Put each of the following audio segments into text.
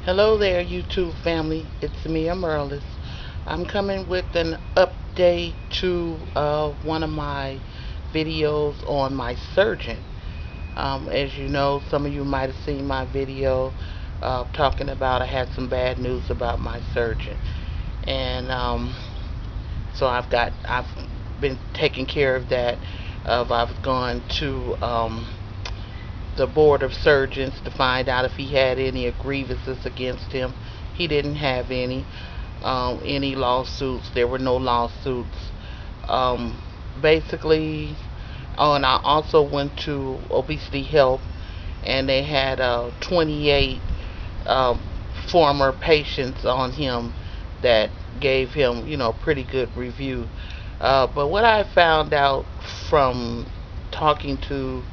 Hello there, YouTube family. It's me, Amerlis. I'm coming with an update to one of my videos on my surgeon. As you know, some of you might have seen my video talking about I had some bad news about my surgeon, and so I've been taking care of that. I've gone to the board of surgeons to find out if he had any grievances against him. He didn't have any lawsuits. There were no lawsuits. Um, Basically, oh, and I also went to Obesity Help, and they had 28 um, former patients on him that gave him, pretty good review. But what I found out from talking to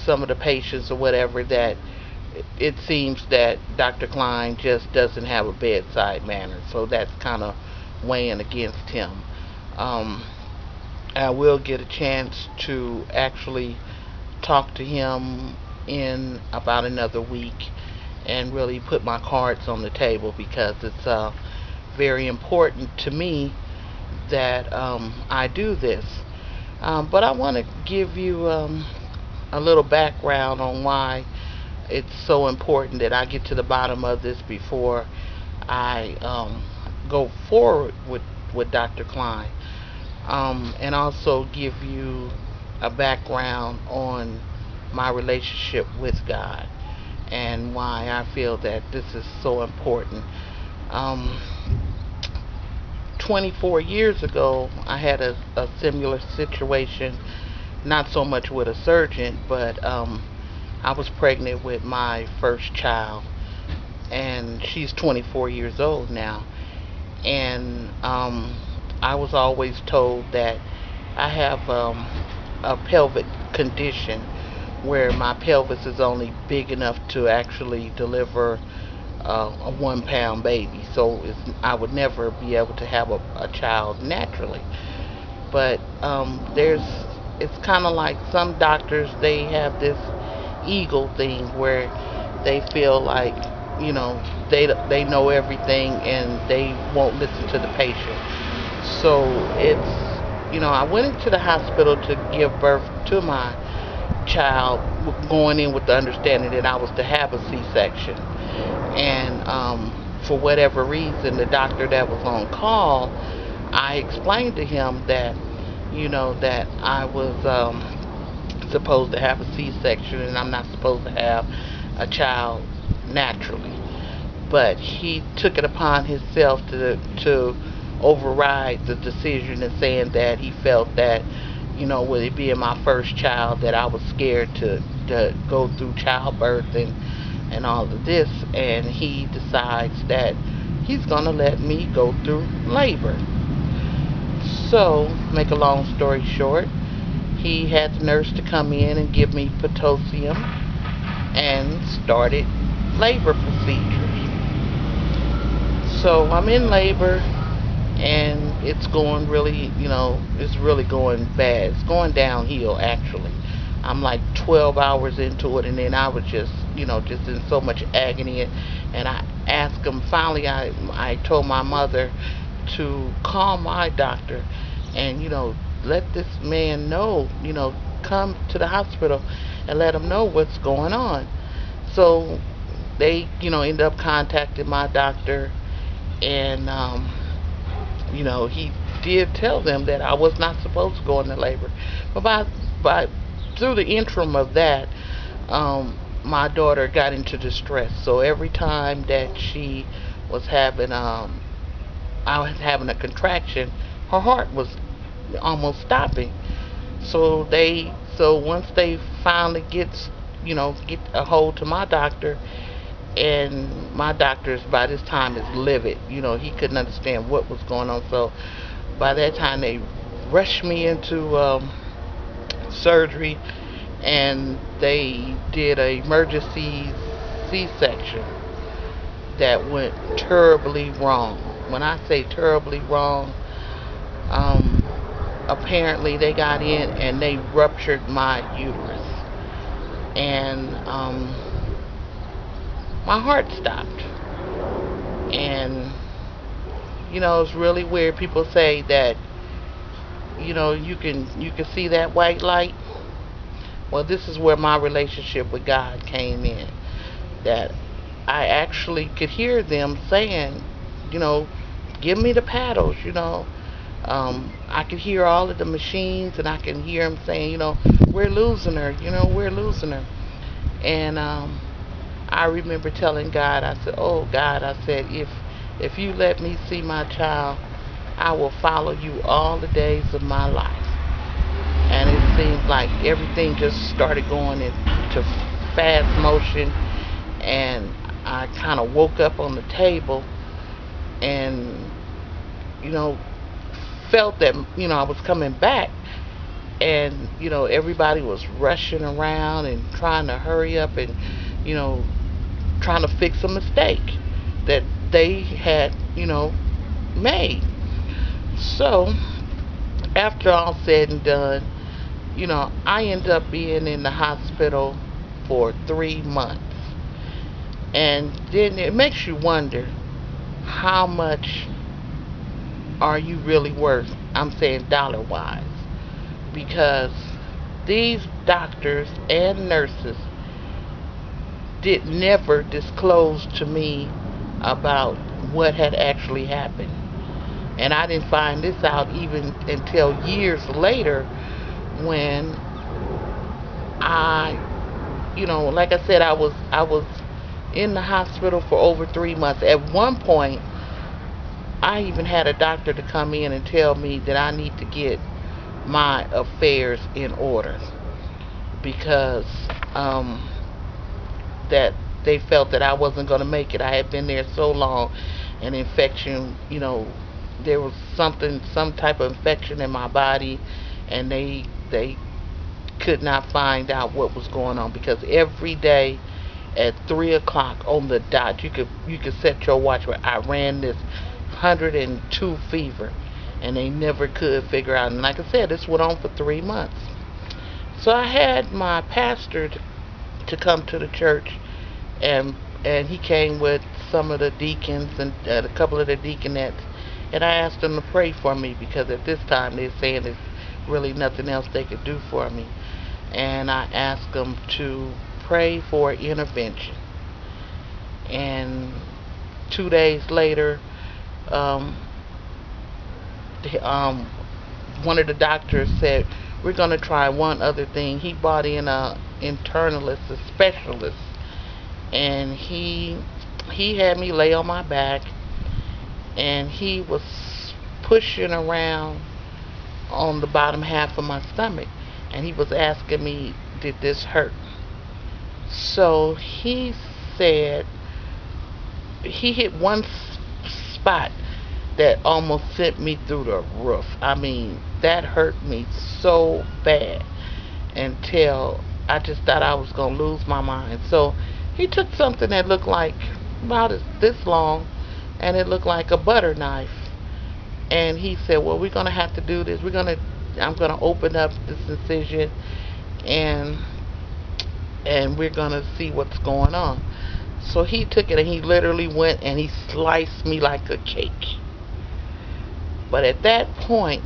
some of the patients or whatever, that it seems that Dr. Klein just doesn't have a bedside manner, so that's kind of weighing against him. Um, I will get a chance to actually talk to him in about another week and really put my cards on the table, because it's very important to me that I do this. But I want to give you a little background on why it's so important that I get to the bottom of this before I go forward with Dr. Klein, and also give you a background on my relationship with God and why I feel that this is so important. Um, 24 years ago, I had a similar situation, not so much with a surgeon, but I was pregnant with my first child, and she's 24 years old now. And I was always told that I have a pelvic condition where my pelvis is only big enough to actually deliver a 1 pound baby. So I would never be able to have a child naturally. But it's kind of like some doctors, they have this ego thing where they feel like, they know everything and they won't listen to the patient. So I went into the hospital to give birth to my child, going in with the understanding that I was to have a C-section. And for whatever reason, the doctor that was on call, I explained to him that, that I was supposed to have a C-section and I'm not supposed to have a child naturally. But he took it upon himself to override the decision, and saying that he felt that, with it being my first child, that I was scared to go through childbirth and all of this, and he decides that he's gonna let me go through labor. So, make a long story short, he had the nurse to come in and give me potassium and started labor procedures. So I'm in labor, and it's going really, it's really going bad. It's going downhill actually. I'm like 12 hours into it, and then I was just, just in so much agony. And I asked him, finally, I told my mother to call my doctor and, let this man know, come to the hospital and let him know what's going on. So they, end up contacting my doctor, and he did tell them that I was not supposed to go into labor. But by through the interim of that, my daughter got into distress. So every time that she was having I was having a contraction, her heart was almost stopping. So once they finally get a hold to my doctor, and my doctor by this time is livid. He couldn't understand what was going on. So by that time they rushed me into surgery, and they did an emergency C-section that went terribly wrong. When I say terribly wrong, um, apparently they got in and they ruptured my uterus, and my heart stopped. And it's really weird. People say that you can see that white light. Well, this is where my relationship with God came in. That I actually could hear them saying, you know, give me the paddles. I could hear all of the machines, and I can hear them saying, we're losing her. We're losing her. And I remember telling God, I said, "Oh God," I said, if you let me see my child, I will follow you all the days of my life." And it seemed like everything just started going into fast motion, and I kind of woke up on the table, and you know felt that I was coming back, and everybody was rushing around and trying to hurry up and you know trying to fix a mistake that they had made. So after all said and done, I ended up being in the hospital for 3 months. And then it makes you wonder, how much are you really worth? I'm saying dollar wise. Because these doctors and nurses did never disclose to me about what had actually happened. And I didn't find this out even until years later, when like I said, I was in the hospital for over 3 months. At one point, I even had a doctor to come in and tell me that I need to get my affairs in order, because that they felt that I wasn't going to make it. I had been there so long, an infection, there was some type of infection in my body, and they could not find out what was going on, because every day at 3 o'clock on the dot, you could set your watch where I ran this 102 fever, and they never could figure out. And like I said, this went on for 3 months. So I had my pastor to come to the church, and he came with some of the deacons and a couple of the deaconettes, and I asked them to pray for me, because at this time they're saying there's really nothing else they could do for me. And I asked them to pray for intervention. And 2 days later, um, um, one of the doctors said, "We're going to try one other thing." He brought in a internist, a specialist, and he had me lay on my back, and he was pushing around on the bottom half of my stomach, and he was asking me, "Did this hurt?" So he said he hit one spot that almost sent me through the roof. I mean, that hurt me so bad, until I just thought I was going to lose my mind. So he took something that looked like about this long, and it looked like a butter knife. And he said, "Well, we're going to have to do this. I'm going to open up this incision, and we're going to see what's going on." So he took it, and he literally went and he sliced me like a cake. But at that point,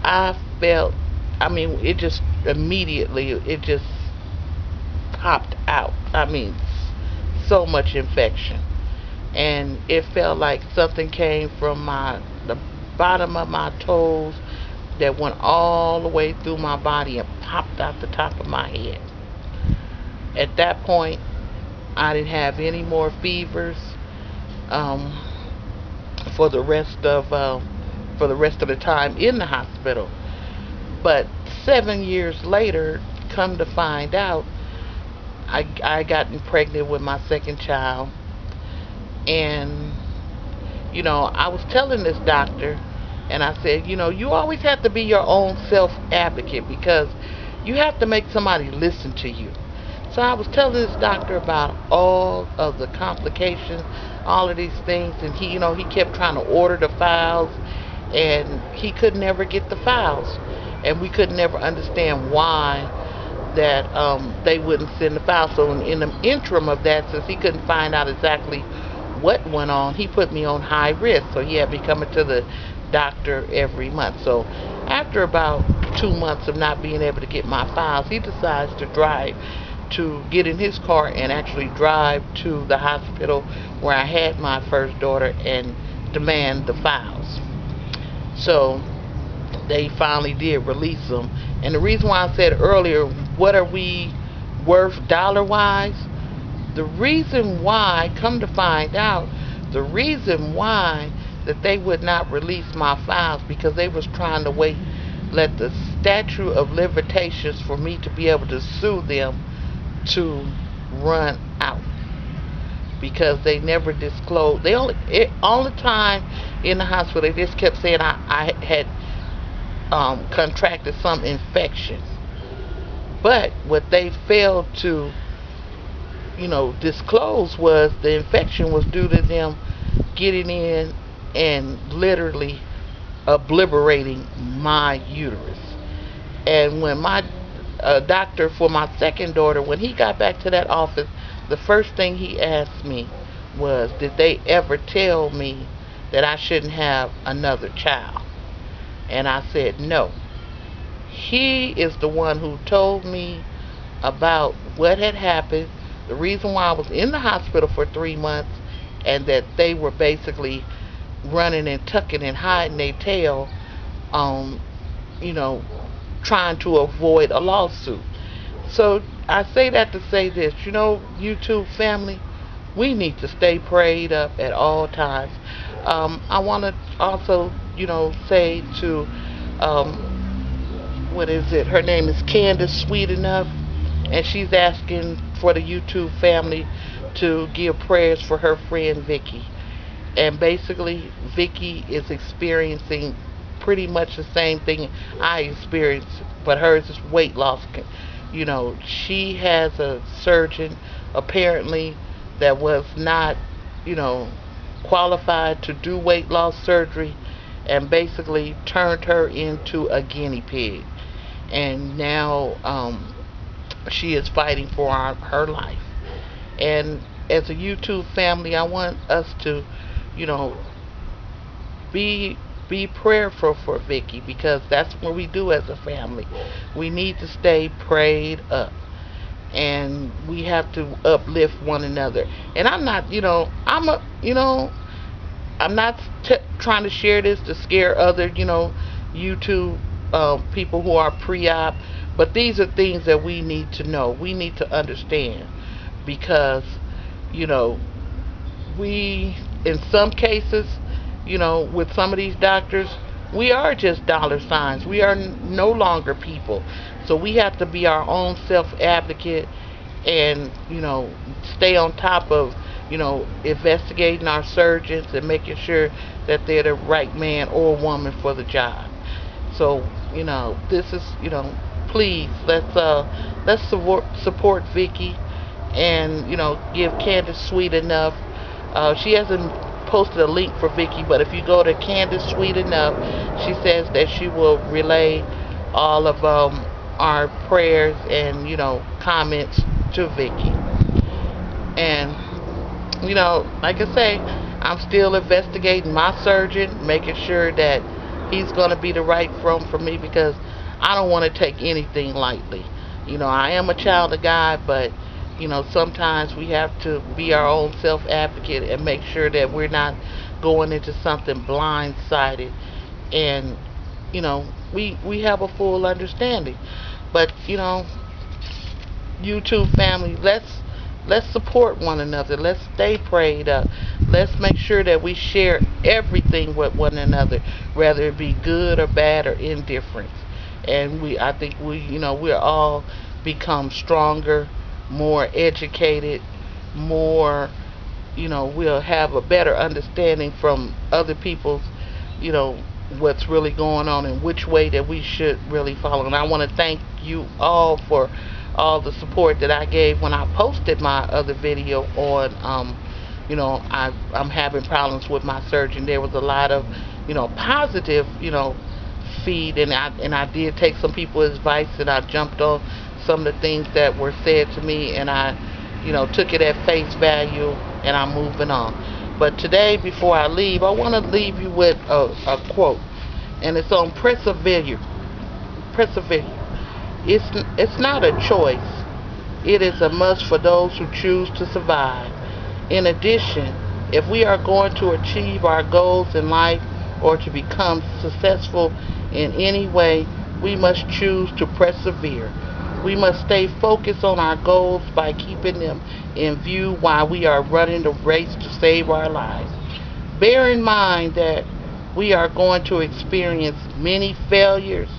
I felt, I mean, it just immediately, it just popped out. I mean, so much infection. And it felt like something came from the bottom of my toes that went all the way through my body and popped out the top of my head. At that point, I didn't have any more fevers um, for the rest of the time in the hospital. But 7 years later, come to find out, I gotten pregnant with my second child, and I was telling this doctor, and I said, you always have to be your own self advocate, because you have to make somebody listen to you. So I was telling this doctor about all of the complications, all of these things, and he kept trying to order the files, and he could never get the files, and we could never understand why that they wouldn't send the file. So in the interim of that, since he couldn't find out exactly what went on, he put me on high risk. So he had me coming to the doctor every month. So after about 2 months of not being able to get my files, he decides to get in his car and actually drive to the hospital where I had my first daughter and demand the files. So they finally did release them. And the reason why I said earlier, what are we worth dollar wise? The reason why, come to find out, the reason why that they would not release my files, because they was trying to let the statute of limitations for me to be able to sue them to run out, because they never disclosed. They all the time in the hospital, they just kept saying I had contracted some infection, but what they failed to disclose was the infection was due to them getting in and literally obliterating my uterus. And when my doctor for my second daughter, when he got back to that office, the first thing he asked me was, did they ever tell me that I shouldn't have another child? And I said no. He is the one who told me about what had happened, the reason why I was in the hospital for 3 months, and that they were basically running and tucking and hiding their tail, trying to avoid a lawsuit. So I say that to say this, YouTube family, we need to stay prayed up at all times. I want to also, say to, what is it? Her name is Candace Sweet Enough, and she's asking for the YouTube family to give prayers for her friend Vicky. And basically, Vicky is experiencing pretty much the same thing I experienced, but hers is weight loss. She has a surgeon apparently that was not, qualified to do weight loss surgery, and basically turned her into a guinea pig. And now she is fighting for her life. And as a YouTube family, I want us to, be prayerful for Vicky, because that's what we do as a family. We need to stay prayed up, and we have to uplift one another. And I'm not, I'm not trying to share this to scare other, YouTube people who are pre-op, but these are things that we need to know. We need to understand, because, we, in some cases, with some of these doctors, we are just dollar signs. We are no longer people. So we have to be our own self-advocate and, stay on top of, investigating our surgeons and making sure that they're the right man or woman for the job. So, this is, please, let's support Vicky, and, give Candace Sweet Enough. She hasn't posted a link for Vicky, but if you go to Candace Sweet Enough, she says that she will relay all of our prayers and comments to Vicky. And like I say, I'm still investigating my surgeon, making sure that he's going to be the right one for me, because I don't want to take anything lightly. I am a child of God, but sometimes we have to be our own self-advocate and make sure that we're not going into something blindsided, and we have a full understanding. But YouTube family, let's support one another. Let's stay prayed up. Let's make sure that we share everything with one another, whether it be good or bad or indifference. And I think we're all become stronger, more educated, more, we'll have a better understanding from other people's, what's really going on and which way that we should really follow. And I want to thank you all for all the support that I gave when I posted my other video on, I'm having problems with my surgeon. There was a lot of, positive, feed, and I did take some people's advice, and I jumped on some of the things that were said to me, and I, took it at face value, and I'm moving on. But today, before I leave, I want to leave you with a quote, and it's on persevere. Persevere. It's not a choice. It is a must for those who choose to survive. In addition, if we are going to achieve our goals in life or to become successful in any way, we must choose to persevere. We must stay focused on our goals by keeping them in view while we are running the race to save our lives. Bear in mind that we are going to experience many failures,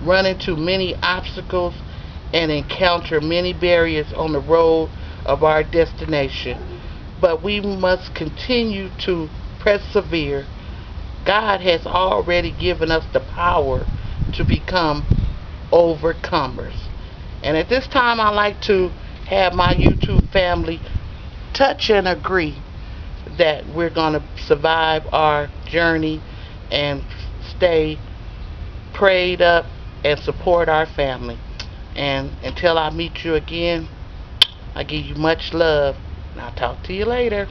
run into many obstacles, and encounter many barriers on the road of our destination. But we must continue to persevere. God has already given us the power to become overcomers. And at this time, I like to have my YouTube family touch and agree that we're going to survive our journey and stay prayed up and support our family. And until I meet you again, I give you much love, and I'll talk to you later.